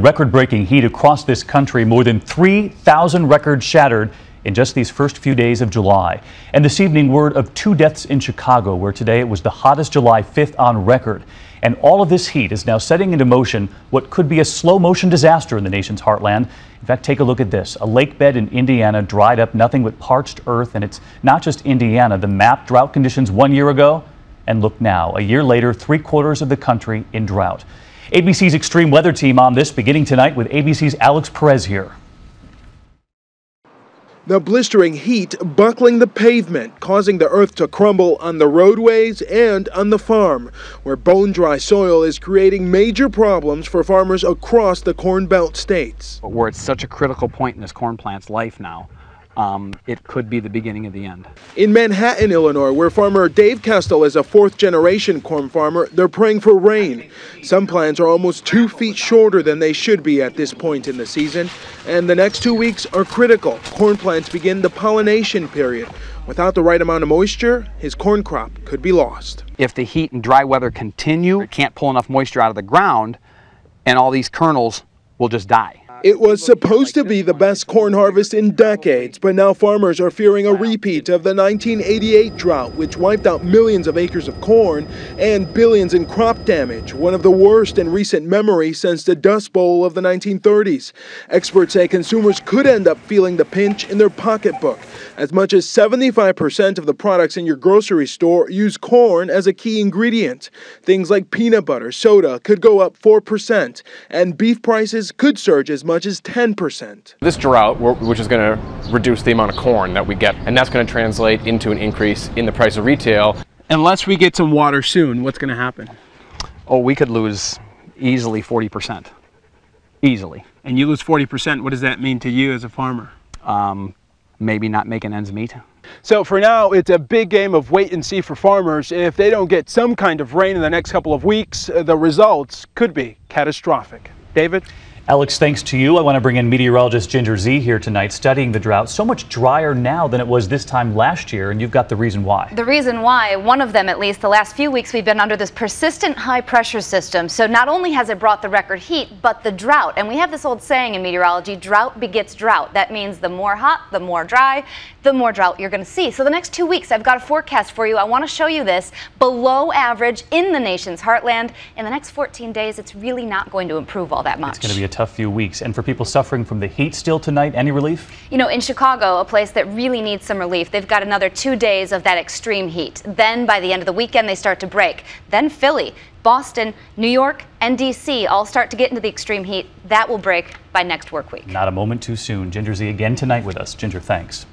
Record-breaking heat across this country, more than 3,000 records shattered in just these first few days of July. And this evening, word of 2 deaths in Chicago, where today it was the hottest July 5th on record. And all of this heat is now setting into motion what could be a slow-motion disaster in the nation's heartland. In fact, take a look at this. A lake bed in Indiana dried up, nothing but parched earth. And it's not just Indiana. The map drought conditions 1 year ago, and look now, a year later, 3/4 of the country in drought. ABC's extreme weather team on this, beginning tonight with ABC's Alex Perez here. The blistering heat buckling the pavement, causing the earth to crumble on the roadways and on the farm, where bone-dry soil is creating major problems for farmers across the Corn Belt states. We're at such a critical point in this corn plant's life now. It could be the beginning of the end. In Manhattan, Illinois, where farmer Dave Kestel is a 4th-generation corn farmer, they're praying for rain. Some plants are almost 2 feet shorter than they should be at this point in the season, and the next 2 weeks are critical. Corn plants begin the pollination period. Without the right amount of moisture, his corn crop could be lost. If the heat and dry weather continue, it can't pull enough moisture out of the ground, and all these kernels will just die. It was supposed to be the best corn harvest in decades, but now farmers are fearing a repeat of the 1988 drought, which wiped out millions of acres of corn and billions in crop damage, one of the worst in recent memory since the Dust Bowl of the 1930s. Experts say consumers could end up feeling the pinch in their pocketbook. As much as 75% of the products in your grocery store use corn as a key ingredient. Things like peanut butter, soda could go up 4%, and beef prices could surge as much as 10%. This drought, which is going to reduce the amount of corn that we get, and that's going to translate into an increase in the price of retail. Unless we get some water soon, what's going to happen? Oh, we could lose easily 40%. Easily. And you lose 40%, what does that mean to you as a farmer? Maybe not making ends meet. So for now, it's a big game of wait and see for farmers. If they don't get some kind of rain in the next couple of weeks, the results could be catastrophic. David? Alex, thanks to you. I want to bring in meteorologist Ginger Zee here tonight, studying the drought. So much drier now than it was this time last year, and you've got the reason why. The reason why, one of them at least, the last few weeks we've been under this persistent high pressure system. So not only has it brought the record heat, but the drought. And we have this old saying in meteorology, drought begets drought. That means the more hot, the more dry, the more drought you're going to see. So the next 2 weeks, I've got a forecast for you. I want to show you this. Below average in the nation's heartland. In the next 14 days, it's really not going to improve all that much. It's going to be a tough few weeks. And for people suffering from the heat still tonight, any relief? You know, in Chicago, a place that really needs some relief, they've got another 2 days of that extreme heat. Then by the end of the weekend, they start to break. Then Philly, Boston, New York, and DC all start to get into the extreme heat. That will break by next work week. Not a moment too soon. Ginger Zee again tonight with us. Ginger, thanks.